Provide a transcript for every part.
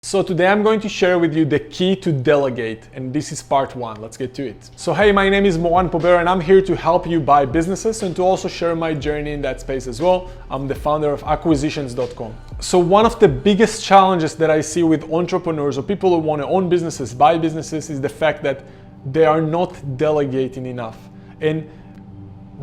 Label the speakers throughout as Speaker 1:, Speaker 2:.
Speaker 1: So today I'm going to share with you the key to delegate, and this is part one. Let's get to it. So hey, my name is Moran Pober and I'm here to help you buy businesses and to also share my journey in that space as well. I'm the founder of Acquisitions.com. So one of the biggest challenges that I see with entrepreneurs or people who want to own businesses, buy businesses, is the fact that they are not delegating enough. And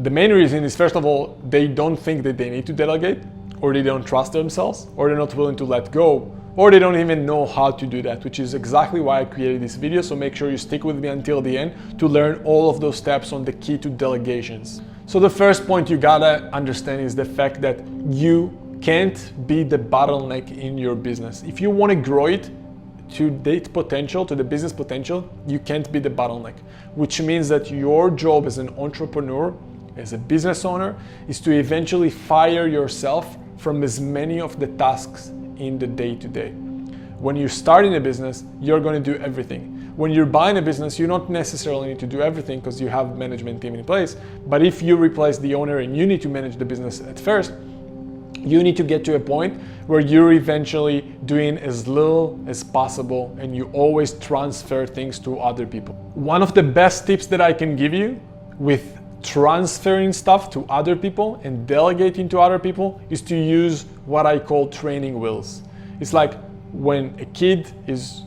Speaker 1: the main reason is, first of all, they don't think that they need to delegate, or they don't trust themselves, or they're not willing to let go, or they don't even know how to do that, which is exactly why I created this video. So make sure you stick with me until the end to learn all of those steps on the key to delegations. So the first point you gotta understand is the fact that you can't be the bottleneck in your business. If you wanna grow it to that potential, to the business potential, you can't be the bottleneck, which means that your job as an entrepreneur, as a business owner, is to eventually fire yourself from as many of the tasks in the day-to-day. When you're starting a business, you're going to do everything. When you're buying a business, you don't necessarily need to do everything because you have a management team in place. But if you replace the owner and you need to manage the business at first, you need to get to a point where you're eventually doing as little as possible and you always transfer things to other people. One of the best tips that I can give you with transferring stuff to other people and delegating to other people is to use what I call training wheels. It's like when a kid is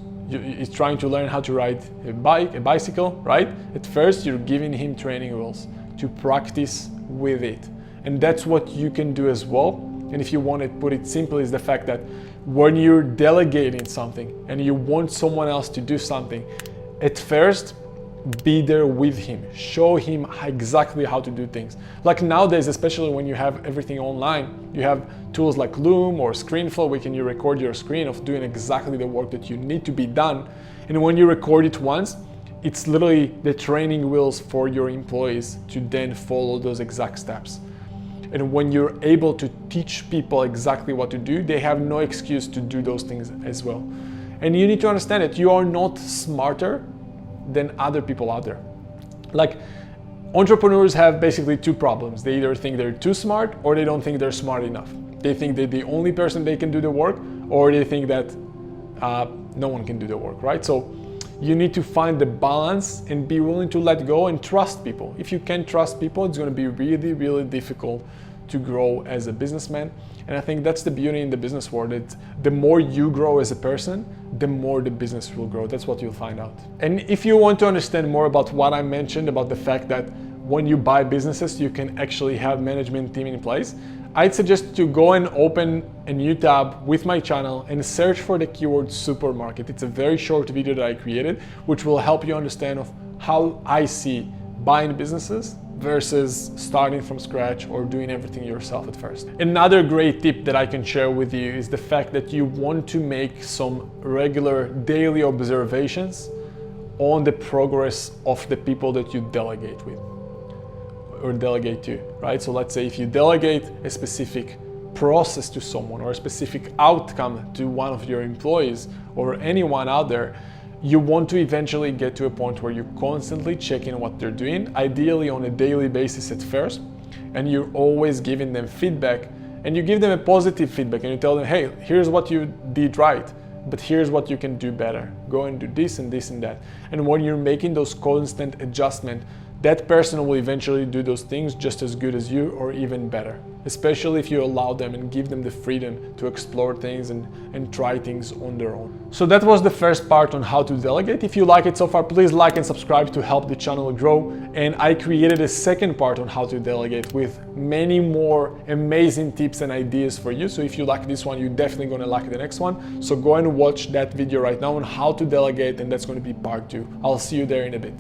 Speaker 1: trying to learn how to ride a bicycle, right? At first you're giving him training wheels to practice with it. And that's what you can do as well. And if you want to put it simply, is the fact that when you're delegating something and you want someone else to do something, at first be there with him, show him exactly how to do things. Like nowadays, especially when you have everything online, you have tools like Loom or ScreenFlow, where you record your screen of doing exactly the work that you need to be done. And when you record it once, it's literally the training wheels for your employees to then follow those exact steps. And when you're able to teach people exactly what to do, they have no excuse to do those things as well. And you need to understand that you are not smarter than other people out there. Like, entrepreneurs have basically two problems. They either think they're too smart or they don't think they're smart enough. They think they're the only person they can do the work, or they think that no one can do the work, right? So you need to find the balance and be willing to let go and trust people. If you can't trust people, it's going to be really, really difficult to grow as a businessman. And I think that's the beauty in the business world, that the more you grow as a person, the more the business will grow. That's what you'll find out. And if you want to understand more about what I mentioned about the fact that when you buy businesses, you can actually have management team in place, I'd suggest to go and open a new tab with my channel and search for the keyword supermarket. It's a very short video that I created, which will help you understand of how I see buying businesses versus starting from scratch or doing everything yourself at first. Another great tip that I can share with you is the fact that you want to make some regular daily observations on the progress of the people that you delegate with or delegate to, right? So let's say if you delegate a specific process to someone or a specific outcome to one of your employees or anyone out there, you want to eventually get to a point where you're constantly checking what they're doing, ideally on a daily basis at first, and you're always giving them feedback, and you give them a positive feedback and you tell them, hey, here's what you did right, but here's what you can do better. Go and do this and this and that. And when you're making those constant adjustments, that person will eventually do those things just as good as you or even better, especially if you allow them and give them the freedom to explore things and try things on their own. So that was the first part on how to delegate. If you like it so far, please like and subscribe to help the channel grow. And I created a second part on how to delegate with many more amazing tips and ideas for you. So if you like this one, you're definitely going to like the next one. So go and watch that video right now on how to delegate, and that's going to be part 2. I'll see you there in a bit.